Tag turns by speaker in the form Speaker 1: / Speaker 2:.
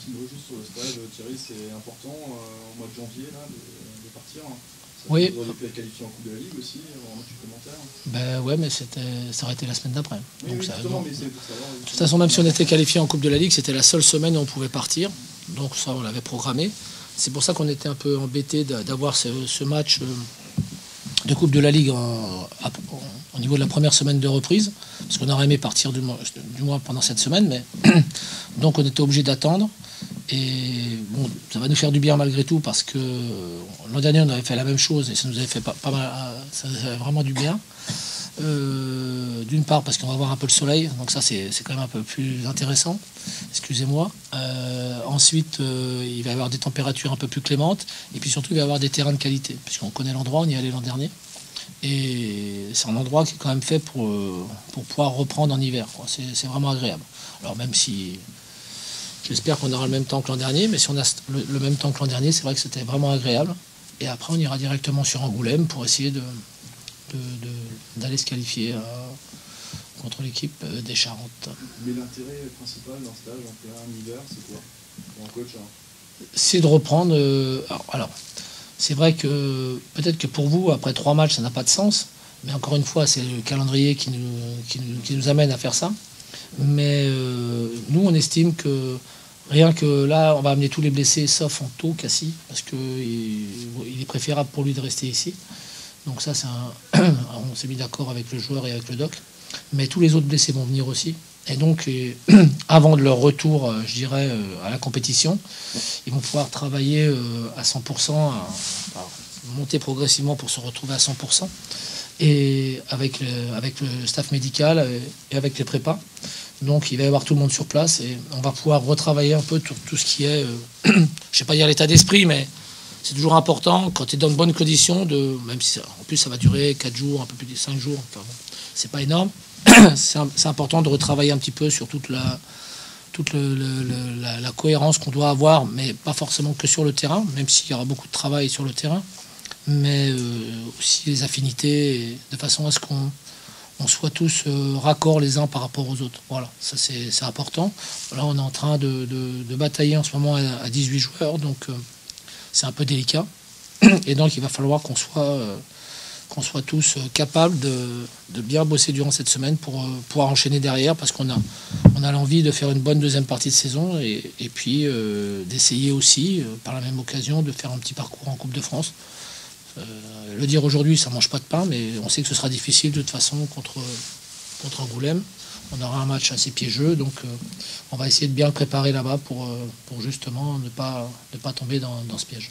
Speaker 1: petit mot juste sur le stage, Thierry, c'est important au mois de janvier là, de partir.
Speaker 2: Oui.
Speaker 1: Vous auriez pu être qualifié en Coupe de la Ligue aussi, en match supplémentaire.
Speaker 2: Ben ouais, mais ça aurait été la semaine d'après.
Speaker 1: Oui,
Speaker 2: Donc
Speaker 1: oui,
Speaker 2: ça,
Speaker 1: justement,
Speaker 2: donc,
Speaker 1: mais c'est pour savoir.
Speaker 2: de toute façon, même si on était qualifié en Coupe de la Ligue, c'était la seule semaine où on pouvait partir. Donc ça, on l'avait programmé. C'est pour ça qu'on était un peu embêté d'avoir ce match de Coupe de la Ligue au niveau de la première semaine de reprise, parce qu'on aurait aimé partir du moins pendant cette semaine, mais donc on était obligé d'attendre. Et bon, ça va nous faire du bien malgré tout, parce que l'an dernier on avait fait la même chose et ça nous avait fait pas mal, ça nous avait vraiment du bien. D'une part parce qu'on va avoir un peu le soleil, donc ça c'est quand même un peu plus intéressant, excusez-moi. Ensuite il va y avoir des températures un peu plus clémentes, et puis surtout il va y avoir des terrains de qualité, puisqu'on connaît l'endroit, on y est allé l'an dernier, et c'est un endroit qui est quand même fait pour pouvoir reprendre en hiver, quoi. C'est vraiment agréable. Alors même si j'espère qu'on aura le même temps que l'an dernier, mais si on a le même temps que l'an dernier, c'est vrai que c'était vraiment agréable. Et après on ira directement sur Angoulême pour essayer d'aller se qualifier contre l'équipe des Charentes.
Speaker 1: Mais l'intérêt principal d'un stage en plein hiver, c'est quoi pour un coach, hein?
Speaker 2: C'est de reprendre. Alors, c'est vrai que peut-être que pour vous, après 3 matchs, ça n'a pas de sens. Mais encore une fois, c'est le calendrier qui nous amène à faire ça. Mais nous, on estime que rien que là, on va amener tous les blessés, sauf Anto, Cassie, parce qu'il est préférable pour lui de rester ici. Donc ça, on s'est mis d'accord avec le joueur et avec le doc. Mais tous les autres blessés vont venir aussi. Et donc, avant de leur retour, je dirais, à la compétition, ils vont pouvoir travailler à 100%, monter progressivement pour se retrouver à 100%, et avec le staff médical et avec les prépas. Donc il va y avoir tout le monde sur place et on va pouvoir retravailler un peu tout ce qui est, je ne sais pas dire l'état d'esprit, mais c'est toujours important quand tu es dans de bonnes conditions, même si en plus ça va durer 4 jours, un peu plus de 5 jours, enfin bon, c'est pas énorme. C'est important de retravailler un petit peu sur toute la cohérence qu'on doit avoir, mais pas forcément que sur le terrain, même s'il y aura beaucoup de travail sur le terrain, mais aussi les affinités, de façon à ce qu'on soit tous raccords les uns par rapport aux autres. Voilà, ça c'est important. Là, on est en train de batailler en ce moment à 18 joueurs, donc c'est un peu délicat. Et donc, il va falloir qu'on soit tous capables de bien bosser durant cette semaine pour pouvoir enchaîner derrière, parce qu'on a l'envie de faire une bonne deuxième partie de saison, et puis d'essayer aussi, par la même occasion, de faire un petit parcours en Coupe de France. Le dire aujourd'hui, ça ne mange pas de pain, mais on sait que ce sera difficile de toute façon contre Angoulême. On aura un match assez piégeux, donc on va essayer de bien le préparer là-bas pour justement ne pas tomber dans ce piège.